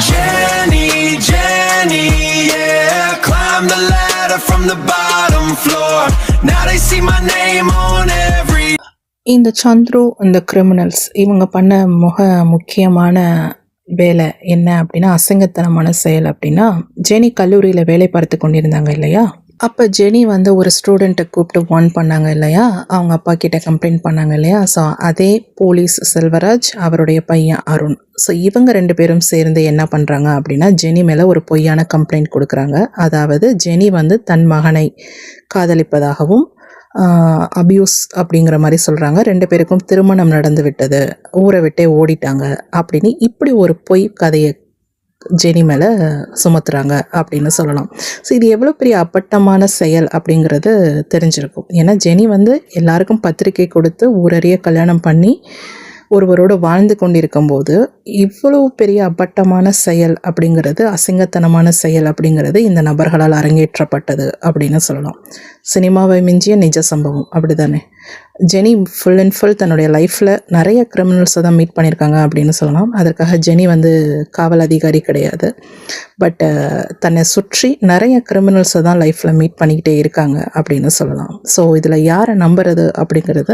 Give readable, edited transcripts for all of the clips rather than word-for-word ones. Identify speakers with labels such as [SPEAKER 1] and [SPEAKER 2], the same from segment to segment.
[SPEAKER 1] Jenny, Jenny, yeah. Climb the ladder from the bottom floor. Now they see my name on every.
[SPEAKER 2] இந்த சந்துரு இந்த criminals இவங்க பண்ண முக்கியமான வேலை என்ன அப்படின்னா, அசிங்கத்தனமான செயல் அப்படின்னா, ஜெனி கல்லூரியில் வேலை பார்த்து கொண்டிருந்தாங்க இல்லையா, அப்போ ஜெனி வந்து ஒரு ஸ்டூடெண்ட்டை கூப்பிட்டு வார்ன் பண்ணாங்க இல்லையா, அவங்க அப்பா கிட்ட கம்ப்ளைண்ட் பண்ணாங்க இல்லையா. ஸோ அதே போலீஸ் செல்வராஜ், அவருடைய பையன் அருண், ஸோ இவங்க 2 பேரும் சேர்ந்து என்ன பண்ணுறாங்க அப்படின்னா, ஜெனி மேலே ஒரு பொய்யான கம்ப்ளைண்ட் கொடுக்குறாங்க. அதாவது ஜெனி வந்து தன் மகனை காதலிப்பதாகவும் அபியூஸ் அப்படிங்கிற மாதிரி சொல்கிறாங்க. 2 பேருக்கும் திருமணம் நடந்து விட்டது, ஊரை விட்டே ஓடிட்டாங்க அப்படின்னு இப்படி ஒரு பொய் கதையை ஜெனி மேலே சுமத்துறாங்க அப்படின்னு சொல்லலாம். ஸோ இது எவ்வளோ பெரிய அப்பட்டமான செயல் அப்படிங்கிறது தெரிஞ்சிருக்கும். ஏன்னா ஜெனி வந்து எல்லாருக்கும் பத்திரிக்கை கொடுத்து ஊரறிய கல்யாணம் பண்ணி ஒருவரோடு வாழ்ந்து கொண்டிருக்கும்போது இவ்வளோ பெரிய அப்பட்டமான செயல் அப்படிங்கிறது, அசிங்கத்தனமான செயல் அப்படிங்கிறது இந்த நபர்களால் அரங்கேற்றப்பட்டது அப்படின்னு சொல்லலாம். சினிமாவை மிஞ்சிய நிஜ சம்பவம், அப்படி தானே. ஜெனி ஃபுல் அண்ட் ஃபுல் தன்னுடைய லைஃப்பில் நிறைய கிரிமினல்ஸை தான் மீட் பண்ணியிருக்காங்க அப்படின்னு சொல்லலாம். அதற்காக ஜெனி வந்து காவல் அதிகாரி கிடையாது. பட் தன்னை சுற்றி நிறைய கிரிமினல்ஸை தான் லைஃப்பில் மீட் பண்ணிக்கிட்டே இருக்காங்க அப்படின்னு சொல்லலாம். ஸோ இதில் யாரை நம்புறது அப்படிங்கிறத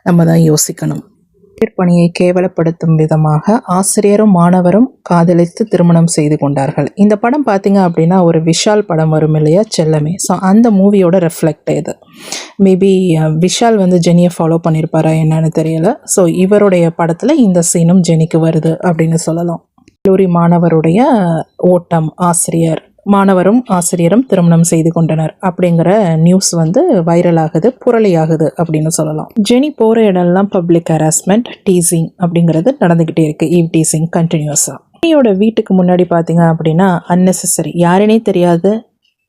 [SPEAKER 2] நம்ம தான் யோசிக்கணும். பணியை கேவலப்படுத்தும் விதமாக ஆசிரியரும் மாணவரும் காதலித்து திருமணம் செய்து கொண்டார்கள். இந்த படம் பார்த்தீங்க அப்படின்னா ஒரு விஷால் படம் வரும் இல்லையா, செல்லமே. ஸோ அந்த மூவியோட ரெஃப்ளெக்ட் இது. மேபி விஷால் வந்து ஜெனியை ஃபாலோ பண்ணியிருப்பாரா என்னன்னு தெரியல. ஸோ இவருடைய படத்தில் இந்த சீனும் ஜெனிக்கு வருது அப்படின்னு சொல்லலாம். கல்லூரி மாணவருடைய ஓட்டம், மாணவரும் ஆசிரியரும் திருமணம் செய்து கொண்டனர் அப்படிங்கிற நியூஸ் வந்து வைரல் ஆகுது, புரளியாகுது அப்படின்னு சொல்லலாம். ஜெனி போகிற இடம்லாம் பப்ளிக் ஹராஸ்மெண்ட், டீசிங் அப்படிங்கிறது நடந்துக்கிட்டே இருக்குது. ஈவ் டீசிங் கண்டினியூஸாக. ஜெனியோட வீட்டுக்கு முன்னாடி பார்த்தீங்க அப்படின்னா அன்னெசரி, யாருனே தெரியாது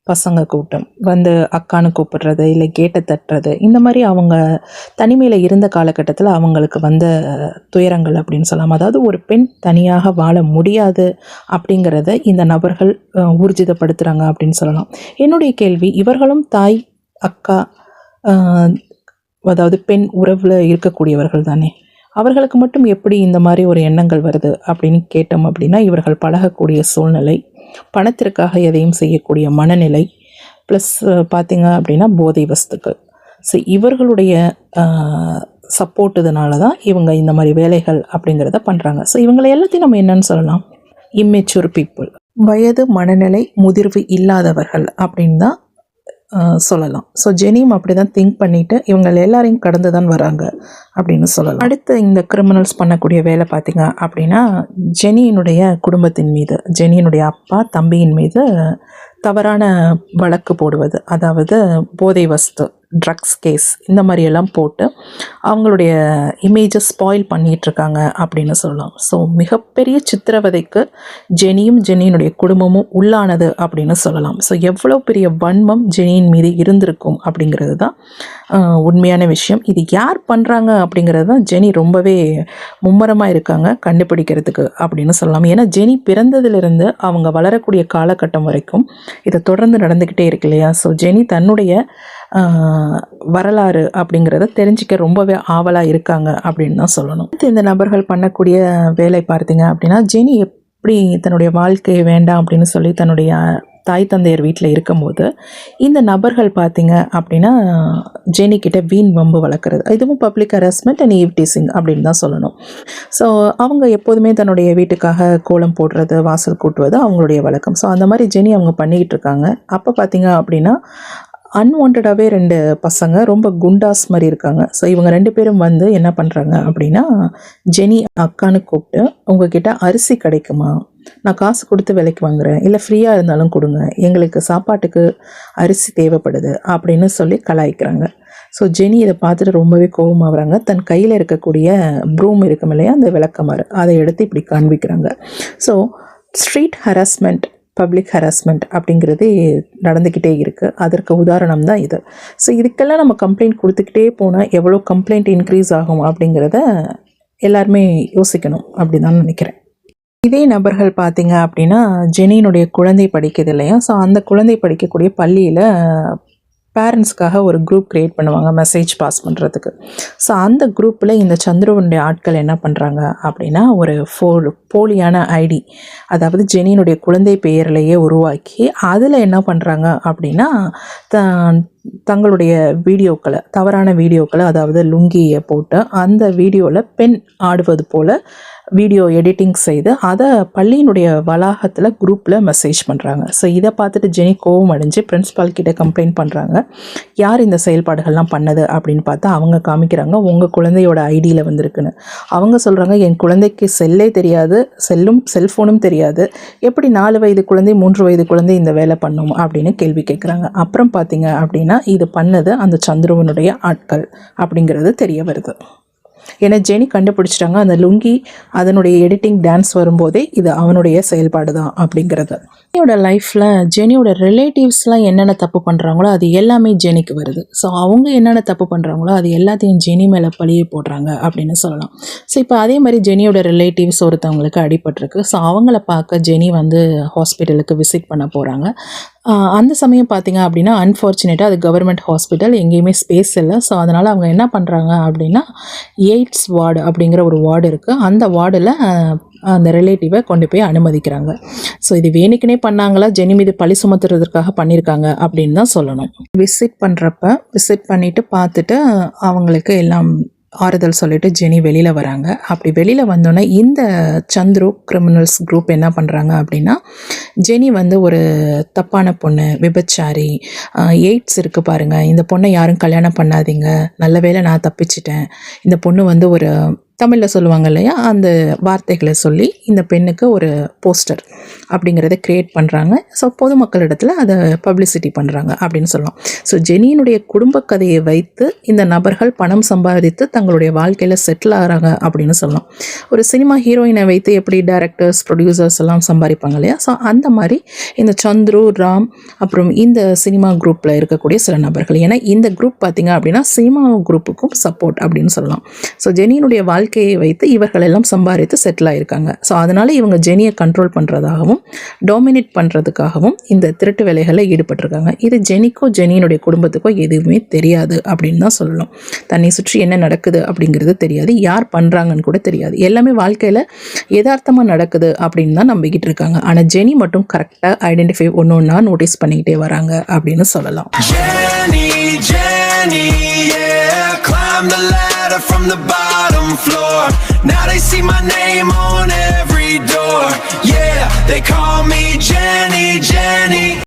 [SPEAKER 2] பசங்க கூட்டம் வந்து அக்கான்னு கூப்பிடுறது, இல்லை கேட்டை தட்டுறது, இந்த மாதிரி அவங்க தனிமையில் இருந்த காலகட்டத்தில் அவங்களுக்கு வந்த துயரங்கள் அப்படின்னு சொல்லலாம். அதாவது ஒரு பெண் தனியாக வாழ முடியாது அப்படிங்கிறத இந்த நபர்கள் ஊர்ஜிதப்படுத்துகிறாங்க அப்படின்னு சொல்லலாம். என்னுடைய கேள்வி, இவர்களும் தாய் அக்கா அதாவது பெண் உறவில் இருக்கக்கூடியவர்கள் தானே, அவர்களுக்கு மட்டும் எப்படி இந்த மாதிரி ஒரு எண்ணங்கள் வருது அப்படின்னு கேட்டோம் அப்படின்னா, இவர்கள் பழகக்கூடிய சூழ்நிலை, பணத்திற்காக எதையும் செய்யக்கூடிய மனநிலை, ப்ளஸ் பார்த்திங்க அப்படின்னா போதை வஸ்துக்கள். ஸோ இவர்களுடைய சப்போர்ட் இதனால தான் இவங்க இந்த மாதிரி வேலைகள் அப்படிங்கிறத பண்ணுறாங்க. ஸோ இவங்களை எல்லாத்தையும் நம்ம என்னன்னு சொல்லலாம், இம்மெச்சூர் பீப்புள், வயது மனநிலை முதிர்வு இல்லாதவர்கள் அப்படின்னு தான் சொல்லலாம். ஸோ ஜெனியும் அப்படி தான் திங்க் பண்ணிவிட்டு இவங்க எல்லாரையும் கடந்து தான் வராங்க அப்படின்னு சொல்லலாம். அடுத்து இந்த கிரிமினல்ஸ் பண்ணக்கூடிய வேலை பார்த்திங்க அப்படின்னா, ஜெனியினுடைய குடும்பத்தின் மீது, ஜெனியினுடைய அப்பா தம்பியின் மீது தவறான வழக்கு போடுவது, அதாவது போதை வஸ்து, ட்ரக்ஸ் கேஸ், இந்த மாதிரியெல்லாம் போட்டு அவங்களுடைய இமேஜை ஸ்பாயில் பண்ணிகிட்ருக்காங்க அப்படின்னு சொல்லலாம். ஸோ மிகப்பெரிய சித்திரவதைக்கு ஜெனியும் ஜெனியினுடைய குடும்பமும் உள்ளானது அப்படின்னு சொல்லலாம். ஸோ எவ்வளோ பெரிய வன்மம் ஜெனியின் மீது இருந்திருக்கும் அப்படிங்கிறது தான் உண்மையான விஷயம். இது யார் பண்ணுறாங்க அப்படிங்கிறது தான் ஜெனி ரொம்பவே மும்முரமாக இருக்காங்க கண்டுபிடிக்கிறதுக்கு அப்படின்னு சொல்லலாம். ஏன்னா ஜெனி பிறந்ததிலிருந்து அவங்க வளரக்கூடிய காலகட்டம் வரைக்கும் இதை தொடர்ந்து நடந்துக்கிட்டே இருக்கு இல்லையா. ஸோ ஜெனி தன்னுடைய வரலாறு அப்படிங்கிறத தெரிஞ்சிக்க ரொம்பவே ஆவலாக இருக்காங்க அப்படின்னு தான் சொல்லணும். இந்த நபர்கள் பண்ணக்கூடிய வேலை பார்த்தீங்க அப்படின்னா, ஜெனி எப்படி தன்னுடைய வாழ்க்கையை வேண்டாம் அப்படின்னு சொல்லி தன்னுடைய தாய் தந்தையர் வீட்டில் இருக்கும்போது இந்த நபர்கள் பார்த்தீங்க அப்படின்னா ஜெனிக்கிட்ட வீண் வம்பு வளர்க்குறது, இதுவும் public harassment and eve teasing அப்படின்னு தான் சொல்லணும். ஸோ அவங்க எப்போதுமே தன்னுடைய வீட்டுக்காக கோலம் போடுறது, வாசல் கூட்டுவது அவங்களுடைய வழக்கம். ஸோ அந்த மாதிரி ஜெனி அவங்க பண்ணிக்கிட்டு இருக்காங்க. அப்போ பார்த்தீங்க அப்படின்னா அன்வான்டாகவே 2 பசங்க ரொம்ப குண்டாஸ் மாதிரி இருக்காங்க. ஸோ இவங்க 2 பேரும் வந்து என்ன பண்ணுறாங்க அப்படின்னா, ஜெனி அக்கான்னு கூப்பிட்டு, உங்ககிட்ட அரிசி கிடைக்குமா, நான் காசு கொடுத்து விலைக்கு வாங்குகிறேன், இல்லை ஃப்ரீயாக இருந்தாலும் கொடுங்க, எங்களுக்கு சாப்பாட்டுக்கு அரிசி தேவைப்படுது அப்படின்னு சொல்லி கலாய்க்கிறாங்க. ஸோ ஜெனி இதை பார்த்துட்டு ரொம்பவே கோபமாகறாங்க. தன் கையில் இருக்கக்கூடிய ப்ரூம் இருக்கும் இல்லையா, அந்த விளக்கமாறு, அதை எடுத்து இப்படி காண்பிக்கிறாங்க. So street harassment, public harassment அப்படிங்கிறது நடந்துக்கிட்டே இருக்குது. அதற்கு உதாரணம் தான் இது. ஸோ இதுக்கெல்லாம் நம்ம கம்ப்ளைண்ட் கொடுத்துக்கிட்டே போனால் எவ்வளோ கம்ப்ளைண்ட் இன்க்ரீஸ் ஆகும் அப்படிங்கிறத எல்லாருமே யோசிக்கணும் அப்படி தான் நினைக்கிறேன். இதே நபர்கள் பார்த்தீங்க அப்படின்னா, ஜெனியினுடைய குழந்தை படிக்குது இல்லையா, ஸோ அந்த குழந்தை படிக்கக்கூடிய பள்ளியில் பேரண்ட்ஸ்க்காக ஒரு குரூப் க்ரியேட் பண்ணுவாங்க மெசேஜ் பாஸ் பண்ணுறதுக்கு. ஸோ அந்த குரூப்பில் இந்த சந்துருவனுடைய ஆட்கள் என்ன பண்ணுறாங்க அப்படின்னா, ஒரு போலியான ஐடி, அதாவது ஜெனியினுடைய குழந்தை பெயரிலேயே உருவாக்கி அதில் என்ன பண்ணுறாங்க அப்படின்னா, தங்களுடைய வீடியோக்களை, தவறான வீடியோக்களை, அதாவது லுங்கியை போட்டு அந்த வீடியோவில் பெண் ஆடுவது போல் வீடியோ எடிட்டிங் செய்து அதை பள்ளியினுடைய வளாகத்தில் குரூப்பில் மெசேஜ் பண்ணுறாங்க. ஸோ இதை பார்த்துட்டு ஜெனி கோவம் அடைஞ்சு பிரின்ஸிபால் கிட்ட கம்ப்ளைண்ட் பண்ணுறாங்க. யார் இந்த செயல்பாடுகள்லாம் பண்ணது அப்படின்னு பார்த்தா அவங்க காமிக்கிறாங்க, உங்கள் குழந்தையோட ஐடியில் வந்திருக்குன்னு. அவங்க சொல்கிறாங்க, என் குழந்தைக்கு செல்லே தெரியாது, செல்ஃபோனும் தெரியாது, எப்படி 4 வயது குழந்தை 3 வயது குழந்தை இந்த வேலை பண்ணும் அப்படின்னு கேள்வி கேட்குறாங்க. அப்புறம் பார்த்தீங்க அப்படின்னா இது பண்ணது அந்த சந்துருவனுடைய ஆட்கள் அப்படிங்கிறது தெரிய வருது. ஏன்னா ஜெனி கண்டுபிடிச்சிட்டாங்க, அந்த லுங்கி அதனுடைய எடிட்டிங் டான்ஸ் வரும்போதே இது அவனுடைய செயல்பாடு தான் அப்படிங்கிறது. ஜெனியோட லைஃப்பில் ஜெனியோட ரிலேட்டிவ்ஸ்லாம் என்னென்ன தப்பு பண்ணுறாங்களோ அது எல்லாமே ஜெனிக்கு வருது. ஸோ அவங்க என்னென்ன தப்பு பண்ணுறாங்களோ அது எல்லாத்தையும் ஜெனி மேலே பழியை போடுறாங்க அப்படின்னு சொல்லலாம். ஸோ இப்போ அதே மாதிரி ஜெனியோட ரிலேட்டிவ்ஸ் ஒருத்தவங்களுக்கு அடிபட்டிருக்கு. ஸோ அவங்கள பார்க்க ஜெனி வந்து ஹாஸ்பிட்டலுக்கு விசிட் பண்ண போகிறாங்க. அந்த சமயம் பார்த்தீங்க அப்படின்னா அன்ஃபார்ச்சுனேட்டாக அது கவர்மெண்ட் ஹாஸ்பிட்டல், எங்கேயுமே ஸ்பேஸ் இல்லை. ஸோ அதனால் அவங்க என்ன பண்ணுறாங்க அப்படின்னா, எய்ட்ஸ் வார்டு அப்படிங்கிற ஒரு வார்டு இருக்குது, அந்த வார்டில் அந்த ரிலேட்டிவை கொண்டு போய் அனுமதிக்கிறாங்க. ஸோ இது வேணுக்குனே பண்ணாங்களா, ஜெனி மீது பழி சுமத்துறதுக்காக பண்ணியிருக்காங்க அப்படின்னு தான் சொல்லணும். விசிட் பண்ணிவிட்டு பார்த்துட்டு அவங்களுக்கு எல்லாம் ஆறுதல் சொல்லிட்டு ஜெனி வெளியில் வராங்க. அப்படி வெளியில் வந்தோன்னே இந்த சந்துரு கிரிமினல்ஸ் குரூப் என்ன பண்ணுறாங்க அப்படின்னா, ஜெனி வந்து ஒரு தப்பான பொண்ணு, விபச்சாரி, எய்ட்ஸ் இருக்குது பாருங்கள், இந்த பொண்ணை யாரும் கல்யாணம் பண்ணாதீங்க, நல்ல வேளை நான் தப்பிச்சிட்டேன், இந்த பொண்ணு வந்து ஒரு தமிழில் சொல்லுவாங்க இல்லையா, அந்த வார்த்தைகளை சொல்லி இந்த பெண்ணுக்கு ஒரு போஸ்டர் அப்படிங்கிறத க்ரியேட் பண்ணுறாங்க. ஸோ பொதுமக்களிடத்தில் அதை பப்ளிசிட்டி பண்ணுறாங்க அப்படின்னு சொல்லலாம். ஸோ ஜெனியினுடைய குடும்ப கதையை வைத்து இந்த நபர்கள் பணம் சம்பாதித்து தங்களுடைய வாழ்க்கையில் செட்டில் ஆகிறாங்க அப்படின்னு சொல்லலாம். ஒரு சினிமா ஹீரோயினை வைத்து எப்படி டைரக்டர்ஸ், ப்ரொடியூசர்ஸ் எல்லாம் சம்பாதிப்பாங்க இல்லையா, ஸோ அந்த மாதிரி இந்த சந்துரு, ராம், அப்புறம் இந்த சினிமா குரூப்பில் இருக்கக்கூடிய சில நபர்கள். ஏன்னா இந்த குரூப் பார்த்திங்க அப்படின்னா சினிமா குரூப்புக்கும் சப்போர்ட் அப்படின்னு சொல்லலாம். ஸோ ஜெனியினுடைய வாழ்க்கையை வைத்து இவர்கள் எல்லாம் சம்பாதித்து செட்டில் ஆகியிருக்காங்க. ஸோ அதனால் இவங்க ஜெனியை கண்ட்ரோல் பண்ணுறதாகவும் டாமினேட் பண்ணுறதுக்காகவும் இந்த திருட்டு வேலைகளில் ஈடுபட்டிருக்காங்க. இது ஜெனிக்கோ ஜெனியினுடைய குடும்பத்துக்கோ எதுவுமே தெரியாது அப்படின்னு தான் சொல்லணும். தன்னை சுற்றி என்ன நடக்குது அப்படிங்கிறது தெரியாது, யார் பண்ணுறாங்கன்னு கூட தெரியாது, எல்லாமே வாழ்க்கையில் யதார்த்தமாக நடக்குது அப்படின்னு தான் நம்பிக்கிட்டு இருக்காங்க. ஆனால் ஜெனி மட்டும் கரெக்டாக ஐடென்டிஃபை ஒன்றா நோட்டீஸ் பண்ணிக்கிட்டே வராங்க அப்படின்னு சொல்லலாம்.
[SPEAKER 1] Jenny, yeah, climb the ladder from the bottom floor. Now they see my name on every door. Yeah, they call me Jenny.